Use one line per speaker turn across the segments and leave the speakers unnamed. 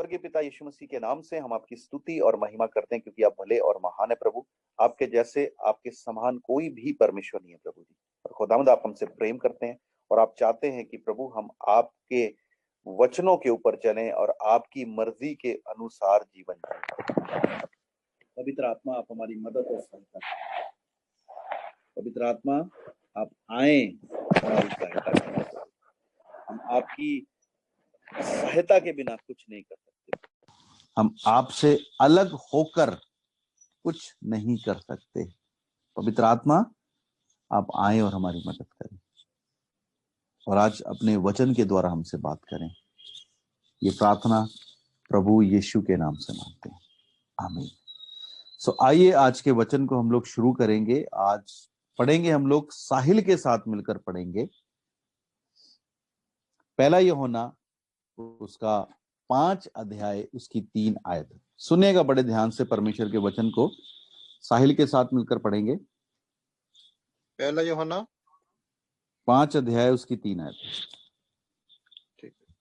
स्वर्गीय पिता यीशु मसीह के नाम से हम आपकी स्तुति और महिमा करते हैं, क्योंकि आप भले और महान है प्रभु। आपके जैसे, आपके समान कोई भी परमेश्वर नहीं है प्रभु जी। और खुदावंद, आप हमसे प्रेम करते हैं और आप चाहते हैं कि प्रभु हम आपके वचनों के ऊपर चलें और आपकी मर्जी के अनुसार जीवन जिएं। पवित्र आत्मा, आप हमारी मदद और सहायता करें। पवित्र आत्मा, आप आए, हमारी सहायता करें। हम आपकी सहायता के बिना कुछ नहीं कर सकते। हम आपसे अलग होकर कुछ नहीं कर सकते। पवित्र आत्मा, आप आए और हमारी मदद करें और आज अपने वचन के द्वारा हमसे बात करें। ये प्रार्थना प्रभु यीशु के नाम से मांगते हैं, आमीन। आइए आज के वचन को हम लोग शुरू करेंगे। आज पढ़ेंगे, हम लोग साहिल के साथ मिलकर पढ़ेंगे पहला यूहन्ना उसका 5 अध्याय उसकी 3 आयत। सुनिएगा बड़े ध्यान से परमेश्वर के वचन को। साहिल के साथ मिलकर पढ़ेंगे
पहला यूहन्ना
5 अध्याय उसकी 3 आयत।
ठीक है।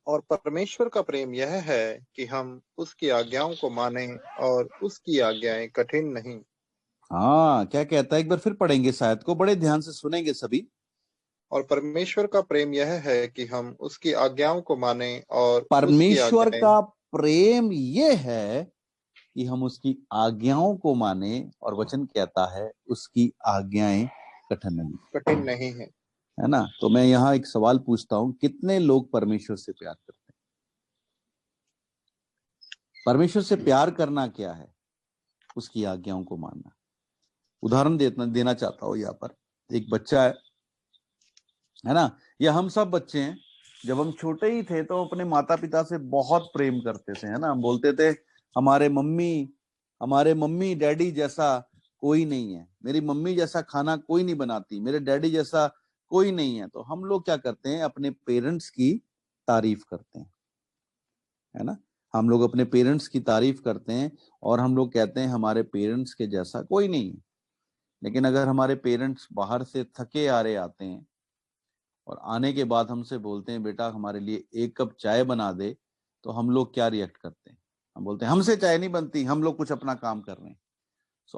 और परमेश्वर का प्रेम यह है कि हम उसकी आज्ञाओं को मानें और उसकी आज्ञाएं कठिन नहीं।
हाँ, क्या कहता है? एक बार फिर पढ़ेंगे शायद को, बड़े ध्यान से सुनेंगे सभी।
और परमेश्वर का प्रेम यह है कि हम उसकी आज्ञाओं को मानें और
परमेश्वर का प्रेम ये है कि हम उसकी आज्ञाओं को माने, और वचन कहता है उसकी आज्ञाएं कठिन नहीं है ना। तो मैं यहाँ एक सवाल पूछता हूं, कितने लोग परमेश्वर से प्यार करते हैं? परमेश्वर से प्यार करना क्या है? उसकी आज्ञाओं को मानना। उदाहरण देना चाहता हूं। यहाँ पर एक बच्चा है ना, या हम सब बच्चे हैं। जब हम छोटे ही थे तो अपने माता पिता से बहुत प्रेम करते थे, है ना। हम बोलते थे हमारे मम्मी डैडी जैसा कोई नहीं है, मेरी मम्मी जैसा खाना कोई नहीं बनाती, मेरे डैडी जैसा कोई नहीं है। तो हम लोग क्या करते हैं? अपने पेरेंट्स की तारीफ करते हैं, है ना। हम लोग अपने पेरेंट्स की तारीफ करते हैं और हम लोग कहते हैं हमारे पेरेंट्स के जैसा कोई नहीं है। लेकिन अगर हमारे पेरेंट्स बाहर से थके आ रहे आते हैं और आने के बाद हमसे बोलते हैं बेटा हमारे लिए 1 कप चाय बना दे, तो हम लोग क्या रिएक्ट करते हैं? हम बोलते हैं हमसे चाय नहीं बनती, हम लोग कुछ अपना काम कर रहे हैं।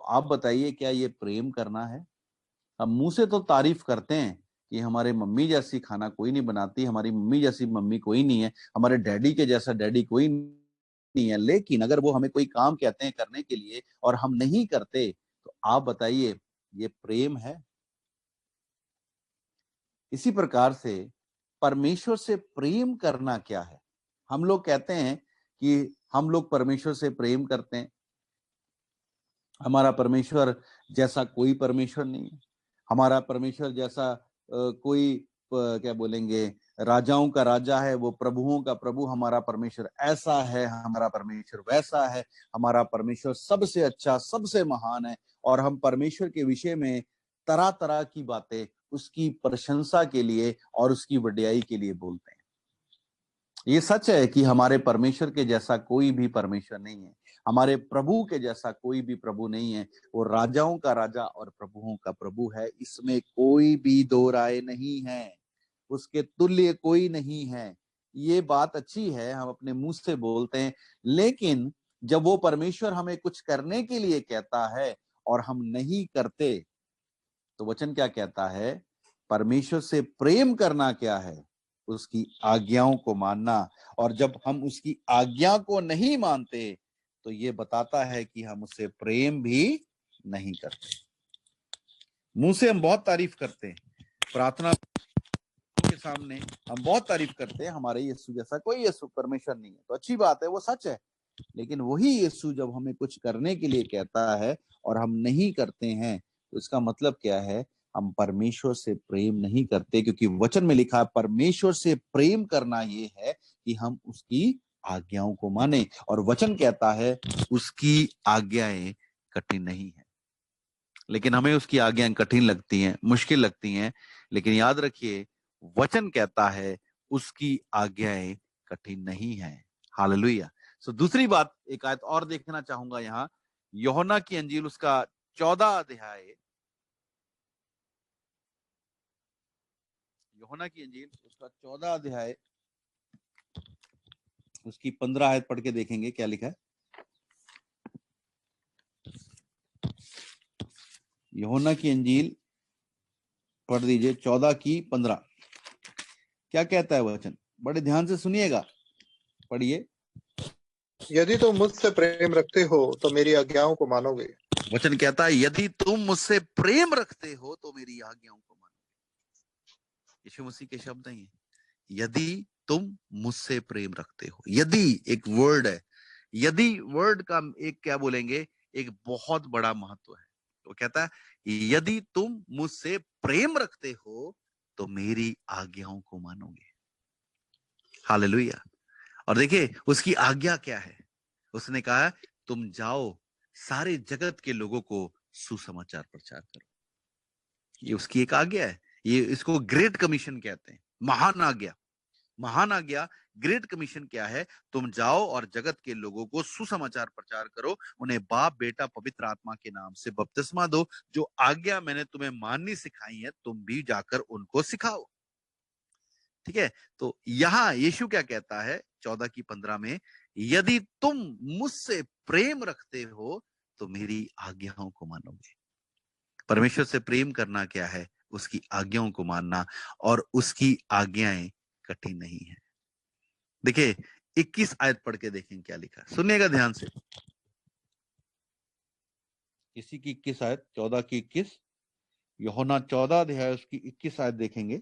आप बताइए, क्या ये प्रेम करना है? हम मुंह से तो तारीफ करते हैं कि हमारे मम्मी जैसी खाना कोई नहीं बनाती, हमारी मम्मी जैसी मम्मी कोई नहीं है, हमारे डैडी के जैसा डैडी कोई नहीं है। लेकिन अगर वो हमें कोई काम कहते हैं करने के लिए और हम नहीं करते, तो आप बताइए ये प्रेम है? इसी प्रकार से परमेश्वर से प्रेम करना क्या है? हम लोग कहते हैं कि हम लोग परमेश्वर से प्रेम करते हैं, हमारा परमेश्वर जैसा कोई परमेश्वर नहीं है, हमारा परमेश्वर जैसा कोई क्या बोलेंगे, राजाओं का राजा है, वो प्रभुओं का प्रभु हमारा परमेश्वर ऐसा है, हमारा परमेश्वर वैसा है, हमारा परमेश्वर सबसे अच्छा सबसे महान है। और हम परमेश्वर के विषय में तरह तरह की बातें उसकी प्रशंसा के लिए और उसकी वड्याई के लिए बोलते हैं। ये सच है कि हमारे परमेश्वर के जैसा कोई भी परमेश्वर नहीं है, हमारे प्रभु के जैसा कोई भी प्रभु नहीं है। वो राजाओं का राजा और प्रभुओं का प्रभु है, इसमें कोई भी दो राय नहीं है, उसके तुल्य कोई नहीं है। ये बात अच्छी है, हम अपने मुंह से बोलते हैं, लेकिन जब वो परमेश्वर हमें कुछ करने के लिए कहता है और हम नहीं करते, तो वचन क्या कहता है? परमेश्वर से प्रेम करना क्या है? उसकी आज्ञाओं को मानना। और जब हम उसकी आज्ञा को नहीं मानते, तो ये बताता है कि हम उससे प्रेम भी नहीं करते। मुंह से हम बहुत तारीफ करते हैं, प्रार्थना के सामने हम बहुत तारीफ करते हैं, हमारे यीशु जैसा कोई यीशु परमेश्वर नहीं है। तो अच्छी बात है, वो सच है। लेकिन वही यीशु जब हमें कुछ करने के लिए कहता है और हम नहीं करते हैं, तो इसका मतलब क्या है? हम परमेश्वर से प्रेम नहीं करते, क्योंकि वचन में लिखा है परमेश्वर से प्रेम करना ये है कि हम उसकी आज्ञाओं को माने। और वचन कहता है उसकी आज्ञाएं कठिन नहीं है। लेकिन हमें उसकी आज्ञाएं कठिन लगती हैं, मुश्किल लगती हैं। लेकिन याद रखिए, वचन कहता है उसकी आज्ञाएं कठिन नहीं है। हालेलुया। दूसरी बात, एक आयत और देखना चाहूंगा यहाँ, यूहन्ना की अंजील उसका 14 अध्याय यूहन्ना की इंजील उसका 14 अध्याय उसकी 15 आयत पढ़ के देखेंगे क्या लिखा है। यूहन्ना की इंजील पढ़ दीजिए 14 की 15। क्या कहता है वचन, बड़े ध्यान से सुनिएगा, पढ़िए।
यदि तुम मुझसे प्रेम रखते हो तो मेरी आज्ञाओं को मानोगे।
वचन कहता है यदि तुम मुझसे प्रेम रखते हो तो मेरी आज्ञाओं को मानोगे। यीशु मसीह के शब्द नहीं है, यदि तुम मुझसे प्रेम रखते हो। यदि एक वर्ड है, यदि वर्ड का एक क्या बोलेंगे, एक बहुत बड़ा महत्व है। वो कहता है यदि तुम मुझसे प्रेम रखते हो तो मेरी आज्ञाओं को मानोगे। हालेलुया। और देखिए उसकी आज्ञा क्या है, उसने कहा तुम जाओ सारे जगत के लोगों को सुसमाचार प्रचार करो। ये उसकी एक आज्ञा है, ये इसको ग्रेट कमीशन कहते हैं, महान आज्ञा। महान आज्ञा ग्रेट कमीशन क्या है, तुम जाओ और जगत के लोगों को सुसमाचार प्रचार करो, उन्हें बाप बेटा पवित्र आत्मा के नाम से बपतिस्मा दो, जो आज्ञा मैंने तुम्हें माननी सिखाई है तुम भी जाकर उनको सिखाओ। ठीक है, तो यहां यीशु क्या कहता है 14 की 15 में, यदि तुम मुझसे प्रेम रखते हो तो मेरी आज्ञाओं को मानोगे। परमेश्वर से प्रेम करना क्या है, उसकी आज्ञाओं को मानना, और उसकी आज्ञाएं कठिन नहीं है। देखिए 21 आयत पढ़ के देखें क्या लिखा, सुनिएगा ध्यान से। इसी की 21 आयत, 14 की 21, यूहन्ना 14 अध्याय उसकी 21 आयत देखेंगे।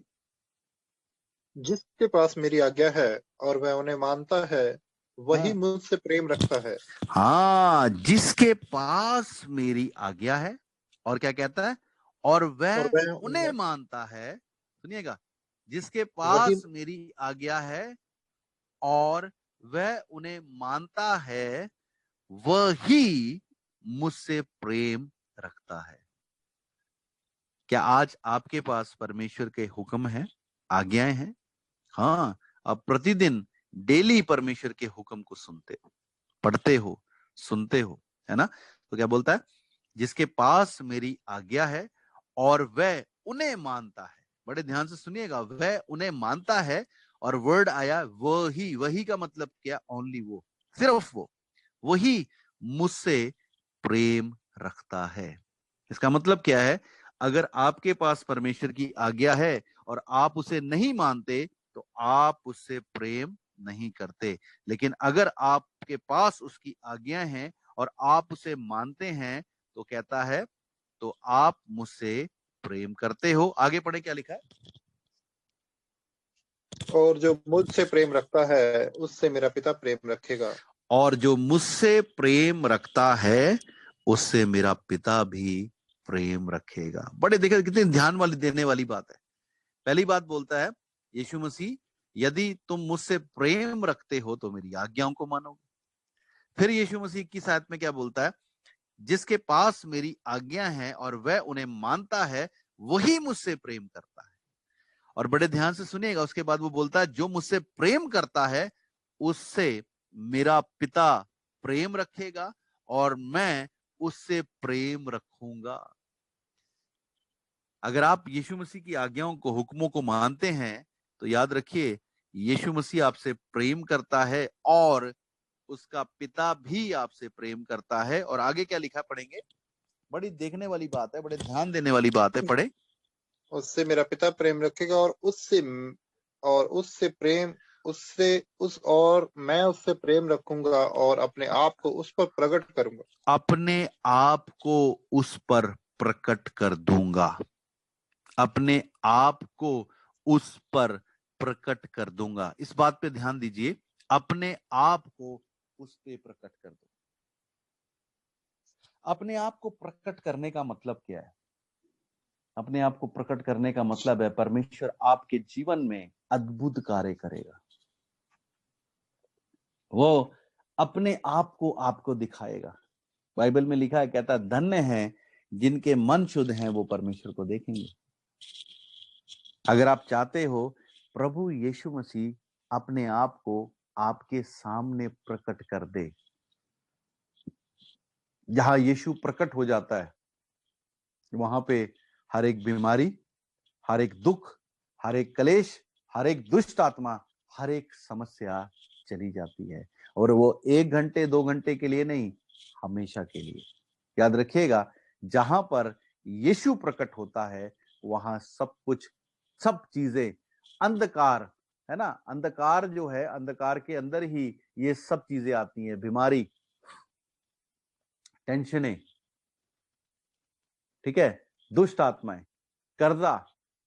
जिसके पास मेरी आज्ञा है और वह उन्हें मानता है वही मुझसे प्रेम रखता है।
हाँ, जिसके पास मेरी आज्ञा है, और क्या कहता है, और वह
वह
उन्हें
उन्हें
मानता है। सुनिएगा, जिसके
वही
पास मेरी आज्ञा है और वह उन्हें मानता है वही मुझसे प्रेम रखता है। क्या आज आपके पास परमेश्वर के हुक्म हैं, आज्ञाएं हैं? हाँ, आप प्रतिदिन डेली परमेश्वर के हुक्म को सुनते हो, पढ़ते हो, सुनते हो, है ना? तो क्या बोलता है, जिसके पास मेरी आज्ञा है और वह उन्हें मानता है। बड़े ध्यान से सुनिएगा, वह उन्हें मानता है, और वर्ड आया वही। वही का मतलब क्या, ओनली वो, सिर्फ वो, वही मुझसे प्रेम रखता है। इसका मतलब क्या है, अगर आपके पास परमेश्वर की आज्ञा है और आप उसे नहीं मानते तो आप उससे प्रेम नहीं करते। लेकिन अगर आपके पास उसकी आज्ञा है और आप उसे मानते हैं तो कहता है तो आप मुझसे प्रेम करते हो। आगे पढ़े क्या लिखा है।
और जो मुझसे प्रेम रखता है उससे मेरा पिता प्रेम रखेगा।
और जो मुझसे प्रेम रखता है उससे मेरा पिता भी प्रेम रखेगा। बड़े देखिए कितनी ध्यान वाली देने वाली बात है। पहली बात बोलता है यीशु मसीह, यदि तुम मुझसे प्रेम रखते हो तो मेरी आज्ञाओं को मानोगे। फिर यीशु मसीह की साथ में क्या बोलता है, जिसके पास मेरी आज्ञा है और वह उन्हें मानता है वही मुझसे प्रेम करता है। और बड़े ध्यान से सुनिएगा, उसके बाद वो बोलता है जो मुझसे प्रेम करता है उससे मेरा पिता प्रेम रखेगा और मैं उससे प्रेम रखूंगा। अगर आप यीशु मसीह की आज्ञाओं को, हुक्मों को मानते हैं तो याद रखिए यीशु मसीह आपसे प्रेम करता है और उसका पिता भी आपसे प्रेम करता है। और आगे क्या लिखा पढ़ेंगे, बड़ी देखने वाली बात है, बड़े ध्यान देने वाली बात है, पढ़े।
उससे मेरा पिता प्रेम रखेगा और उससे प्रेम उससे उस और मैं उससे प्रेम रखूंगा और अपने आप को उस पर प्रकट करूंगा।
अपने आप को उस पर प्रकट कर दूंगा। अपने आप को उस पर प्रकट कर दूंगा। इस बात पे ध्यान दीजिए, अपने आप को उस पे प्रकट कर दो। अपने आप को प्रकट करने का मतलब क्या है? अपने आप को प्रकट करने का मतलब है परमेश्वर आपके जीवन में अद्भुत कार्य करेगा। वो अपने आप को आपको दिखाएगा। बाइबल में लिखा है, कहता है धन्य है जिनके मन शुद्ध हैं वो परमेश्वर को देखेंगे। अगर आप चाहते हो प्रभु यीशु मसीह अपने आप को आपके सामने प्रकट कर दे, जहां यीशु प्रकट हो जाता है वहां पे हर एक बीमारी, हर एक दुख, हर एक क्लेश, हर एक दुष्ट आत्मा, हर एक समस्या चली जाती है। और वो 1 घंटे 2 घंटे के लिए नहीं, हमेशा के लिए। याद रखिएगा, जहां पर यीशु प्रकट होता है वहां सब कुछ, सब चीजें, अंधकार है ना, अंधकार जो है, अंधकार के अंदर ही ये सब चीजें आती हैं, बीमारी, टेंशनें, ठीक है, दुष्ट आत्माएं, कर्जा,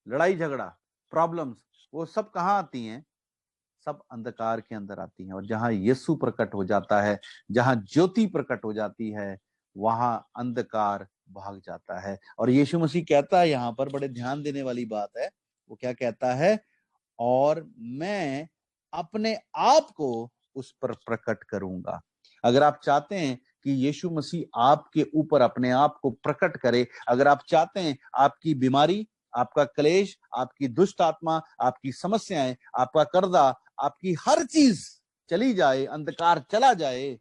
लड़ाई झगड़ा, प्रॉब्लम्स, वो सब कहां आती हैं? सब अंधकार के अंदर आती हैं। और जहां यीशु प्रकट हो जाता है, जहां ज्योति प्रकट हो जाती है, वहां अंधकार भाग जाता है। और यीशु मसीह कहता है, यहां पर बड़े ध्यान देने वाली बात है, वो क्या कहता है? और मैं अपने आप को उस पर प्रकट करूंगा। अगर आप चाहते हैं कि यीशु मसीह आपके ऊपर अपने आप को प्रकट करे, अगर आप चाहते हैं आपकी बीमारी, आपका क्लेश, आपकी दुष्ट आत्मा, आपकी समस्याएं, आपका कर्जा, आपकी हर चीज चली जाए, अंधकार चला जाए,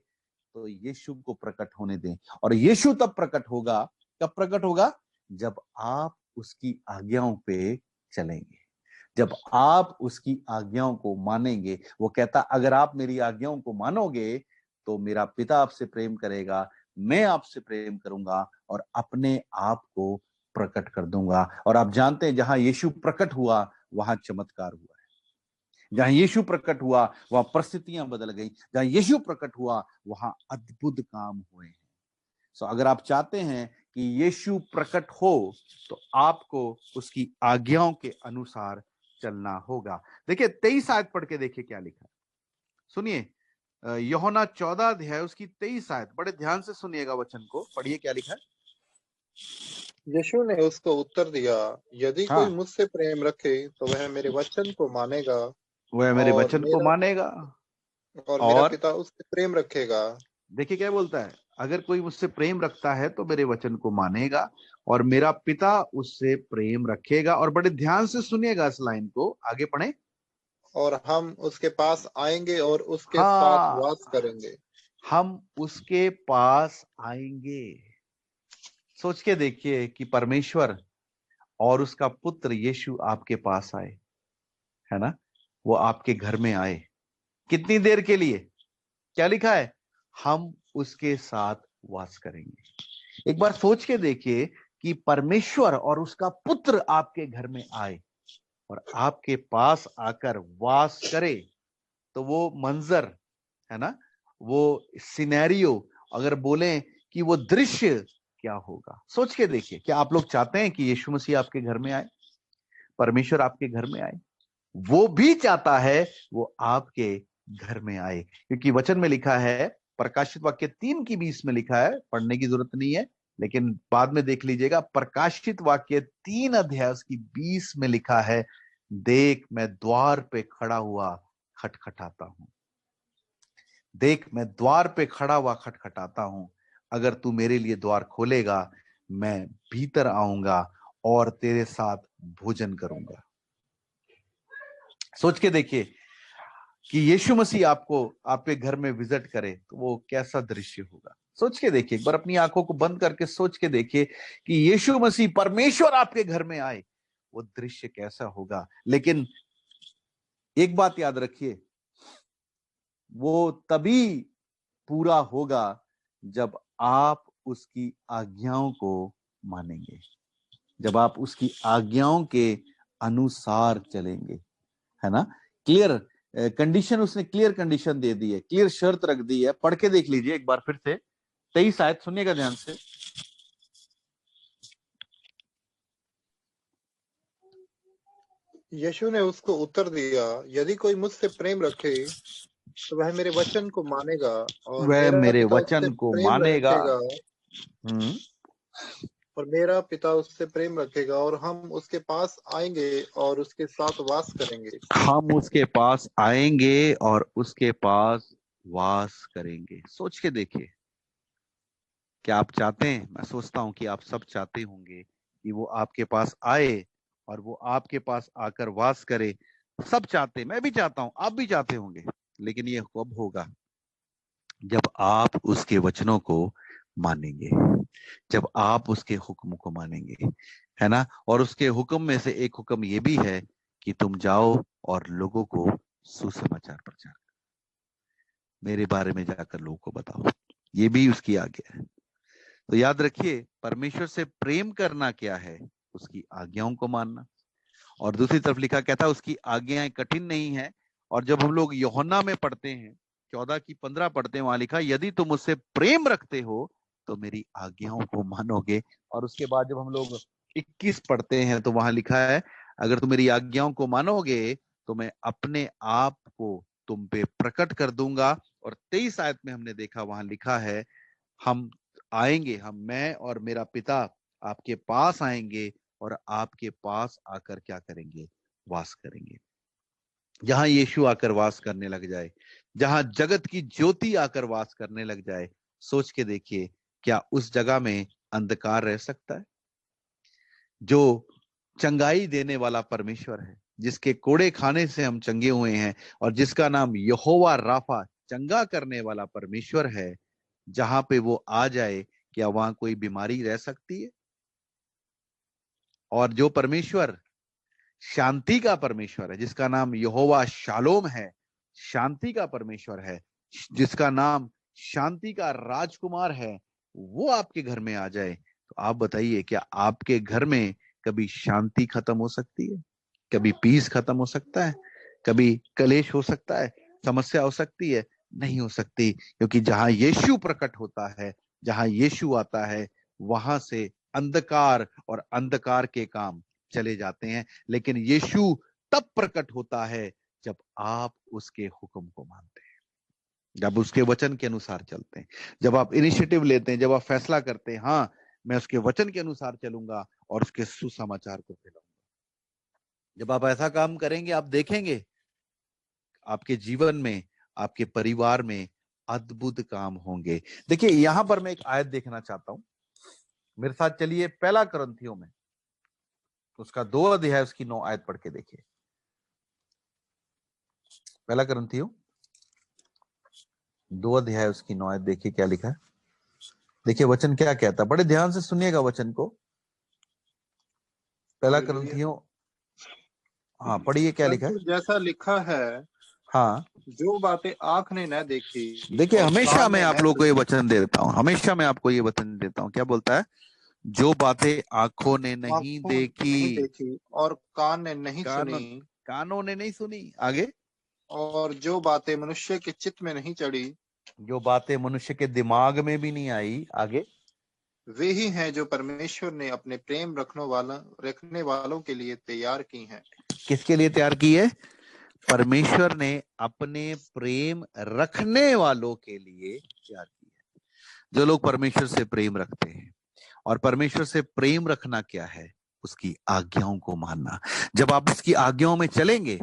तो यीशु को प्रकट होने दें। और यीशु तब प्रकट होगा, कब प्रकट होगा? जब आप उसकी आज्ञाओं पे चलेंगे, जब आप उसकी आज्ञाओं को मानेंगे। वो कहता, अगर आप मेरी आज्ञाओं को मानोगे तो मेरा पिता आपसे प्रेम करेगा, मैं आपसे प्रेम करूंगा और अपने आप को प्रकट कर दूंगा। और आप जानते हैं, जहां यीशु प्रकट हुआ वहां चमत्कार हुआ है। जहां यीशु प्रकट हुआ वहां परिस्थितियां बदल गई। जहां यीशु प्रकट हुआ वहां अद्भुत काम हुए हैं। सो अगर आप चाहते हैं कि यीशु प्रकट हो तो आपको उसकी आज्ञाओं के अनुसार चलना होगा। देखिए 23 आयत पढ़ के देखिए क्या लिखा है, सुनिए। यूहन्ना 14 अध्याय उसकी 23 आयत, बड़े ध्यान से सुनिएगा, वचन को पढ़िए, क्या लिखा है।
यीशु ने उसको उत्तर दिया, यदि कोई
हाँ,
मुझसे प्रेम रखे तो वह मेरे वचन को मानेगा,
वह मेरे
और
वचन को
मेरा
मानेगा
मेरा
और
पिता उससे प्रेम रखेगा।
देखिए क्या बोलता है, अगर कोई मुझसे प्रेम रखता है तो मेरे वचन को मानेगा और मेरा पिता उससे प्रेम रखेगा। और बड़े ध्यान से सुनिएगा इस लाइन को, आगे पढ़े।
और हम उसके पास आएंगे और उसके साथ
हाँ,
वास करेंगे।
हम उसके पास आएंगे। सोच के देखिए कि परमेश्वर और उसका पुत्र यीशु आपके पास आए, है ना, वो आपके घर में आए। कितनी देर के लिए? क्या लिखा है? हम उसके साथ वास करेंगे। एक बार सोच के देखिए कि परमेश्वर और उसका पुत्र आपके घर में आए और आपके पास आकर वास करे, तो वो मंजर, है ना, वो सिनेरियो, अगर बोलें कि वो दृश्य क्या होगा। सोच के देखिए, क्या आप लोग चाहते हैं कि यीशु मसीह आपके घर में आए, परमेश्वर आपके घर में आए? वो भी चाहता है वो आपके घर में आए, क्योंकि वचन में लिखा है, प्रकाशित वाक्य 3:20 में लिखा है, पढ़ने की जरूरत नहीं है लेकिन बाद में देख लीजिएगा। प्रकाशित वाक्य 3 अध्याय उसकी 20 में लिखा है, देख मैं द्वार पे खड़ा हुआ खटखटाता हूं। देख मैं द्वार पे खड़ा हुआ खटखटाता हूं, अगर तू मेरे लिए द्वार खोलेगा, मैं भीतर आऊंगा और तेरे साथ भोजन करूंगा। सोच के देखिए कि यीशु मसीह आपको आपके घर में विजिट करे तो वो कैसा दृश्य होगा। सोच के देखिए, एक बार अपनी आंखों को बंद करके सोच के देखिए कि यीशु मसीह परमेश्वर आपके घर में आए, वो दृश्य कैसा होगा। लेकिन एक बात याद रखिए, वो तभी पूरा होगा जब आप उसकी आज्ञाओं को मानेंगे, जब आप उसकी आज्ञाओं के अनुसार चलेंगे, है ना। क्लियर कंडीशन, उसने क्लियर कंडीशन दे दी है, क्लियर शर्त रख दी है। पढ़ के देख लीजिए एक बार फिर से 23 आयत, सुनिएगा ध्यान से।
यीशु ने उसको उत्तर दिया, यदि कोई मुझसे प्रेम रखे तो वह मेरे वचन को मानेगा, और
वह
मेरा
मेरे
पिता उससे
वचन को
प्रेम
मानेगा।
रखेगा
हम्म
और मेरा पिता उससे प्रेम रखेगा, और हम उसके पास आएंगे और उसके साथ वास करेंगे।
हम उसके पास आएंगे और उसके पास वास करेंगे। सोच के देखिए, क्या आप चाहते हैं? मैं सोचता हूं कि आप सब चाहते होंगे कि वो आपके पास आए और वो आपके पास आकर वास करे। सब चाहते हैं, मैं भी चाहता हूं, आप भी चाहते होंगे। लेकिन ये कब होगा? जब आप उसके वचनों को मानेंगे, जब आप उसके हुक्म को मानेंगे, है ना। और उसके हुक्म में से एक हुक्म ये भी है कि तुम जाओ और लोगों को सुसमाचार प्रचार करो, मेरे बारे में जाकर लोगों को बताओ। ये भी उसकी आज्ञा है। तो याद रखिए, परमेश्वर से प्रेम करना क्या है? उसकी आज्ञाओं को मानना। और दूसरी तरफ लिखा कहता है उसकी आज्ञाएं कठिन नहीं है। और जब हम लोग यूहन्ना में पढ़ते हैं 14:15 पढ़ते हैं, वहां लिखा यदि तुम मुझसे प्रेम रखते हो तो मेरी आज्ञाओं को मानोगे। और उसके बाद जब हम लोग 21 पढ़ते हैं तो वहां लिखा है अगर तुम मेरी आज्ञाओं को मानोगे तो मैं अपने आप को तुम पे प्रकट कर दूंगा। और 23 आयत में हमने देखा, वहां लिखा है हम आएंगे, मैं और मेरा पिता आपके पास आएंगे और आपके पास आकर क्या करेंगे? वास करेंगे। जहां यीशु आकर वास करने लग जाए, जहां जगत की ज्योति आकर वास करने लग जाए, सोच के देखिए क्या उस जगह में अंधकार रह सकता है? जो चंगाई देने वाला परमेश्वर है, जिसके कोड़े खाने से हम चंगे हुए हैं और जिसका नाम यहोवा राफा, चंगा करने वाला परमेश्वर है, जहां पे वो आ जाए क्या वहां कोई बीमारी रह सकती है? और जो परमेश्वर शांति का परमेश्वर है, जिसका नाम यहोवा शालोम है, शांति का परमेश्वर है, जिसका नाम शांति का राजकुमार है, वो आपके घर में आ जाए तो आप बताइए क्या आपके घर में कभी शांति खत्म हो सकती है? कभी पीस खत्म हो सकता है? कभी कलेश हो सकता है? समस्या हो सकती है? नहीं हो सकती, क्योंकि जहां यीशु प्रकट होता है, जहां यीशु आता है, वहां से अंधकार और अंधकार के काम चले जाते हैं। लेकिन यीशु तब प्रकट होता है जब आप उसके हुक्म को मानते हैं, जब उसके वचन के अनुसार चलते हैं, जब आप इनिशिएटिव लेते हैं, जब आप फैसला करते हैं हाँ मैं उसके वचन के अनुसार चलूंगा और उसके सुसमाचार को फैलाऊंगा। जब आप ऐसा काम करेंगे आप देखेंगे आपके जीवन में, आपके परिवार में अद्भुत काम होंगे। देखिए यहां पर मैं एक आयत देखना चाहता हूं, मेरे साथ चलिए पहला कुरिन्थियों में उसका 2 अध्याय उसकी 9 आयत पढ़ के देखिए। पहला कुरिन्थियों 2 अध्याय उसकी 9 आयत देखिए क्या लिखा है। देखिए वचन क्या कहता है, बड़े ध्यान से सुनिएगा वचन को। पहला कुरिन्थियों, हाँ पढ़िए क्या लिखा है।
जैसा लिखा है,
हाँ
जो बातें आंख ने न देखी
देखिए
और
हमेशा
कान
मैं
ने
आप
न
लोगों को ये
सुनी,
वचन देता हूं, हमेशा मैं आपको ये वचन देता हूं। क्या बोलता है? जो बातें आंखों ने नहीं
आंखों
देखी,
नहीं देखी और कान ने नहीं
कानों
सुनी,
कानों ने नहीं सुनी, आगे
और जो बातें मनुष्य के चित्त में नहीं चढ़ी,
जो बातें मनुष्य के दिमाग में भी नहीं आई, आगे
वे ही हैं जो परमेश्वर ने अपने प्रेम रखने वालों के लिए तैयार की हैं।
किसके लिए तैयार की है? परमेश्वर ने अपने प्रेम रखने वालों के लिए तैयार की है। जो लोग परमेश्वर से प्रेम रखते हैं। और परमेश्वर से प्रेम रखना क्या है? उसकी आज्ञाओं को मानना। जब आप उसकी आज्ञाओं में चलेंगे,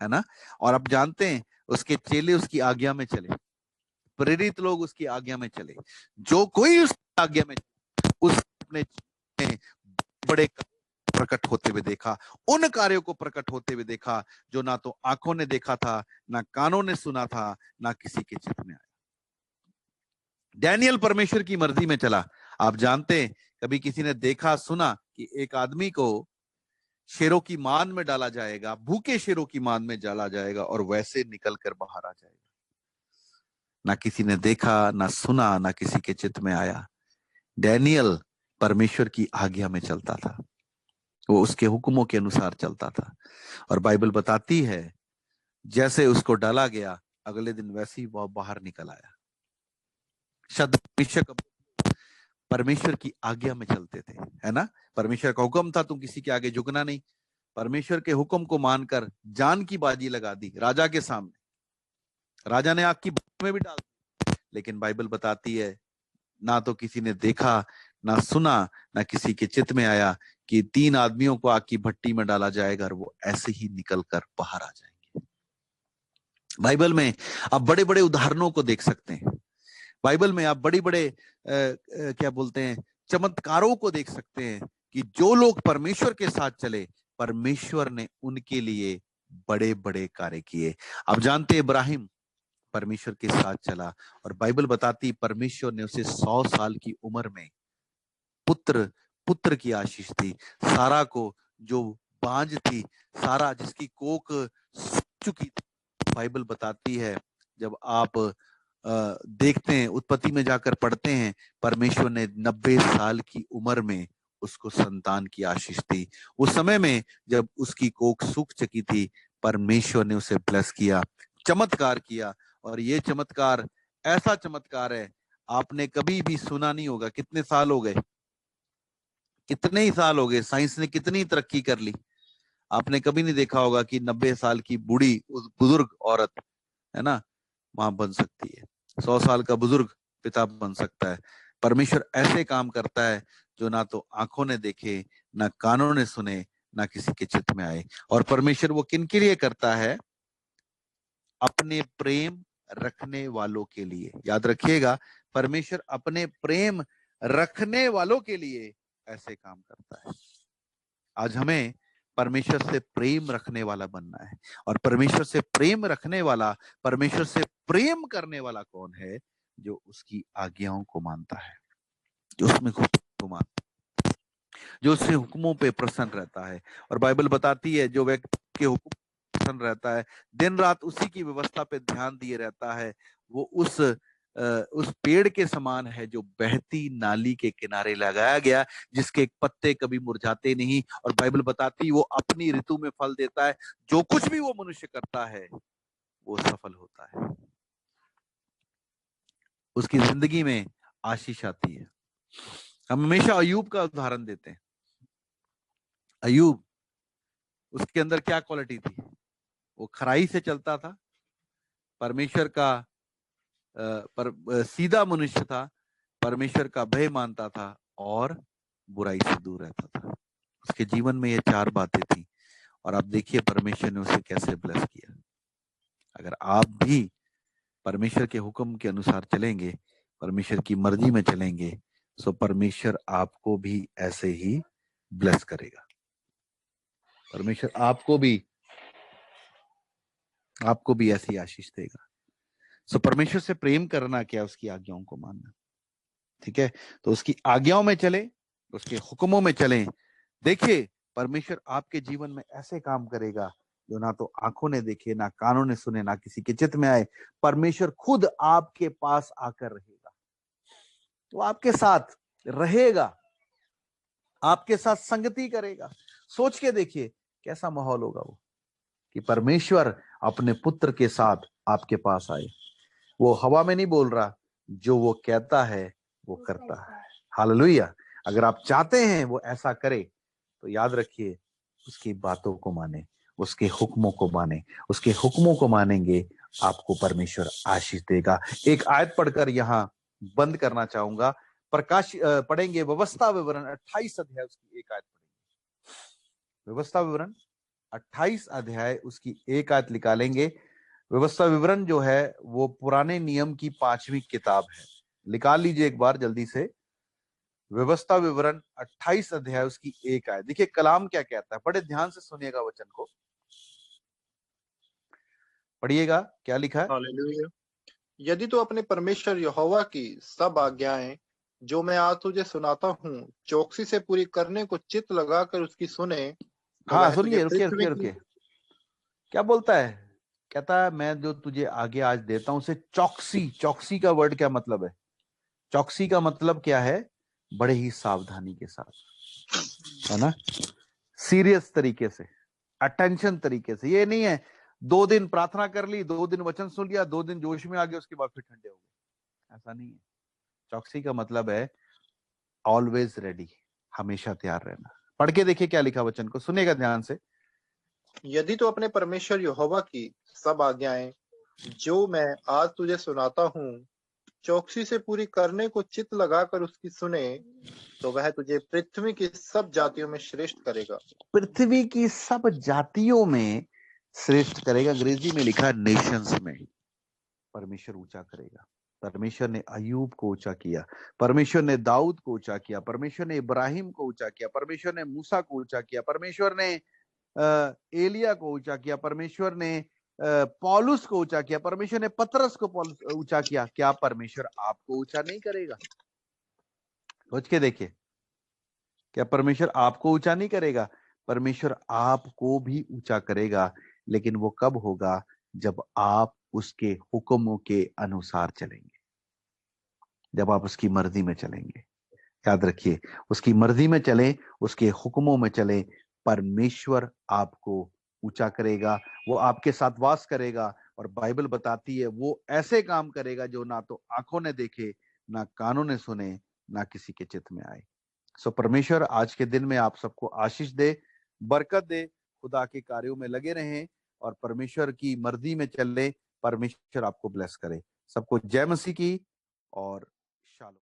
है ना, और आप जानते हैं उसके चेले उसकी आज्ञा में चले, प्रेरित लोग उसकी आज्ञा में चले, जो कोई उसकी आज्ञा में उस अपने बड़े प्रकट होते हुए देखा, उन कार्यों को प्रकट होते हुए देखा जो ना तो आंखों ने देखा था, ना कानों ने सुना था, ना किसी के चित्त में आया। डैनियल परमेश्वर की मर्जी में चला। आप जानते हैं कभी किसी ने देखा सुना कि एक आदमी को शेरों की मान में डाला जाएगा, भूखे शेरों की मान में डाला जाएगा और वैसे निकल कर बाहर आ जाएगा? ना किसी ने देखा, ना सुना, ना किसी के चित्त में आया। डैनियल परमेश्वर की आज्ञा में चलता था, वो उसके हुक्मों के अनुसार चलता था। और बाइबल बताती है जैसे उसको डाला गया अगले दिन वैसे ही वह बाहर निकल आया। शद्रक परमेश्वर की आज्ञा में चलते थे, है ना। परमेश्वर का हुक्म था तुम किसी के आगे झुकना नहीं। परमेश्वर के हुक्म को मानकर जान की बाजी लगा दी राजा के सामने। राजा ने आग की भट्टी में भी डाल दी, लेकिन बाइबल बताती है ना तो किसी ने देखा, ना सुना, ना किसी के चित्त में आया कि 3 आदमियों को आग की भट्टी में डाला जाएगा और वो ऐसे ही निकल कर बाहर आ जाएंगे। बाइबल में आप बड़े बड़े उदाहरणों को देख सकते हैं। बाइबल में आप बड़ी बड़े क्या बोलते हैं चमत्कारों को देख सकते हैं कि जो लोग परमेश्वर के साथ चले, परमेश्वर ने उनके लिए बड़े बड़े कार्य किए। आप जानते हैं इब्राहिम परमेश्वर के साथ चला और बाइबल बताती परमेश्वर ने उसे 100 साल की उम्र में पुत्र की आशीष दी। सारा को जो बांझ थी, सारा जिसकी कोख सूख चुकी थी। बाइबल बताती है, जब आप देखते हैं, उत्पत्ति में जाकर पढ़ते हैं, परमेश्वर ने 90 साल की उम्र में उसको संतान की आशीष दी। उस समय में जब उसकी कोख सूख चुकी थी, परमेश्वर ने उसे ब्लेस किया, चमत्कार किया। और ये चमत्कार ऐसा चमत्कार है, आपने कभी भी सुना नहीं होगा। कितने साल हो गए, कितने ही साल हो गए, साइंस ने कितनी तरक्की कर ली, आपने कभी नहीं देखा होगा कि 90 साल की बूढ़ी, उस बुजुर्ग औरत है ना, मां बन सकती है। 100 साल का बुजुर्ग पिता बन सकता है। परमेश्वर ऐसे काम करता है जो ना तो आंखों ने देखे, ना कानों ने सुने, ना किसी के चित्त में आए। और परमेश्वर वो किन के लिए करता है? अपने प्रेम रखने वालों के लिए। याद रखिएगा, परमेश्वर अपने प्रेम रखने वालों के लिए ऐसे काम करता है। आज हमें परमेश्वर से प्रेम रखने वाला बनना है। और परमेश्वर से प्रेम रखने वाला, परमेश्वर से प्रेम करने वाला कौन है? जो उसकी आज्ञाओं को मानता है, जो उसमें को मानता है, जो उसके हुक्मों पे प्रसन्न रहता है। और बाइबल बताती है, जो व्यक्ति के हुक्म प्रसन्न रहता है, दिन रात उसी की व्यवस्था पे ध्यान दिए रहता है, वो उस पेड़ के समान है जो बहती नाली के किनारे लगाया गया, जिसके पत्ते कभी मुरझाते नहीं। और बाइबल बताती वो अपनी ऋतु में फल देता है। जो कुछ भी वो मनुष्य करता है वो सफल होता है, उसकी जिंदगी में आशीष आती है। हम हमेशा अय्यूब का उदाहरण देते हैं। अय्यूब, उसके अंदर क्या क्वालिटी थी? वो खराई से चलता था, परमेश्वर का सीधा मनुष्य था, परमेश्वर का भय मानता था और बुराई से दूर रहता था। उसके जीवन में ये 4 बातें थी। और आप देखिए परमेश्वर ने उसे कैसे ब्लेस किया। अगर आप भी परमेश्वर के हुक्म के अनुसार चलेंगे, परमेश्वर की मर्जी में चलेंगे, तो परमेश्वर आपको भी ऐसे ही ब्लेस करेगा। परमेश्वर आपको भी ऐसी आशीष देगा। सो परमेश्वर से प्रेम करना क्या? उसकी आज्ञाओं को मानना। ठीक है, तो उसकी आज्ञाओं में चले, उसके हुक्मों में चलें। देखिए, परमेश्वर आपके जीवन में ऐसे काम करेगा जो ना तो आंखों ने देखे, ना कानों ने सुने, ना किसी के चित्त में आए। परमेश्वर खुद आपके पास आकर रहेगा, तो आपके साथ रहेगा, आपके साथ संगति करेगा। सोच के देखिए कैसा माहौल होगा वो, कि परमेश्वर अपने पुत्र के साथ आपके पास आए। वो हवा में नहीं बोल रहा, जो वो कहता है वो करता है। हालेलुया। अगर आप चाहते हैं वो ऐसा करे, तो याद रखिए, उसकी बातों को माने, उसके हुक्मों को माने। उसके हुक्मों को मानेंगे, आपको परमेश्वर आशीष देगा। एक आयत पढ़कर यहां बंद करना चाहूंगा। प्रकाश पढ़ेंगे, व्यवस्था विवरण 28 अध्याय, उसकी एक आयत पढ़ेंगे। व्यवस्था विवरण 28 अध्याय, उसकी एक आयत निकालेंगे। व्यवस्था विवरण जो है वो पुराने नियम की 5वीं किताब है। निकाल लीजिए एक बार जल्दी से। व्यवस्था विवरण 28 अध्याय, उसकी एक आयत। देखिए कलाम क्या कहता है, बड़े ध्यान से सुनिएगा वचन को, पढ़िएगा क्या लिखा है।
हालेलुया। यदि तू अपने परमेश्वर यहोवा की सब आज्ञाएं जो मैं आज तुझे सुनाता हूँ चौकसी से पूरी करने को चित्त लगाकर उसकी सुने, तो
हाँ
वह तुझे
सुनिए, रुकिए
पृथ्वी
रुकिए
की।
रुकिए, क्या बोलता है? कहता है मैं जो तुझे आगे आज देता हूं उसे चौकसी। चौकसी का वर्ड क्या मतलब है? चौकसी का मतलब क्या है? बड़े ही सावधानी के साथ, है ना, सीरियस तरीके से, अटेंशन तरीके से। ये नहीं है 2 दिन प्रार्थना कर ली, 2 दिन वचन सुन लिया, 2 दिन जोश में आ गए, उसके बाद फिर ठंडे हो गए, ऐसा नहीं है। चौकसी का मतलब है ऑलवेज रेडी, हमेशा तैयार रहना। पढ़ के देखिए क्या लिखा वचन को, सुनेगा ध्यान से।
यदि तू अपने परमेश्वर यहोवा की सब आज्ञाएं जो मैं आज तुझे सुनाता हूँ चौकसी से पूरी करने को चित्त लगाकर उसकी सुने, तो वह तुझे पृथ्वी की सब जातियों में श्रेष्ठ करेगा।
पृथ्वी की सब जातियों में श्रेष्ठ करेगा। अंग्रेजी में लिखा है नेशंस में। परमेश्वर ऊंचा करेगा। परमेश्वर ने अयूब को ऊंचा किया, परमेश्वर ने दाऊद को ऊंचा किया, परमेश्वर ने इब्राहिम को ऊंचा किया, परमेश्वर ने मूसा को ऊंचा किया, परमेश्वर ने एलिया को ऊंचा किया, परमेश्वर ने पौलुस को ऊंचा किया, परमेश्वर ने पतरस को ऊंचा किया। क्या परमेश्वर आपको ऊंचा नहीं करेगा? सोच के देखिए, क्या परमेश्वर आपको ऊंचा नहीं करेगा? परमेश्वर आपको भी ऊंचा करेगा, लेकिन वो कब होगा? जब आप उसके हुक्मों के अनुसार चलेंगे, जब आप उसकी मर्जी में चलेंगे। याद रखिए, उसकी मर्जी में चलें, उसके हुक्मों में चलें, परमेश्वर आपको ऊंचा करेगा, वो आपके साथ वास करेगा। और बाइबल बताती है वो ऐसे काम करेगा जो ना तो आंखों ने देखे, ना कानों ने सुने, ना किसी के चित्त में आए। सो परमेश्वर आज के दिन में आप सबको आशीष दे, बरकत दे, खुदा के कार्यों में लगे रहें और परमेश्वर की मर्जी में चले। परमेश्वर आपको ब्लेस करे। सबको जय मसीह की और शालोम।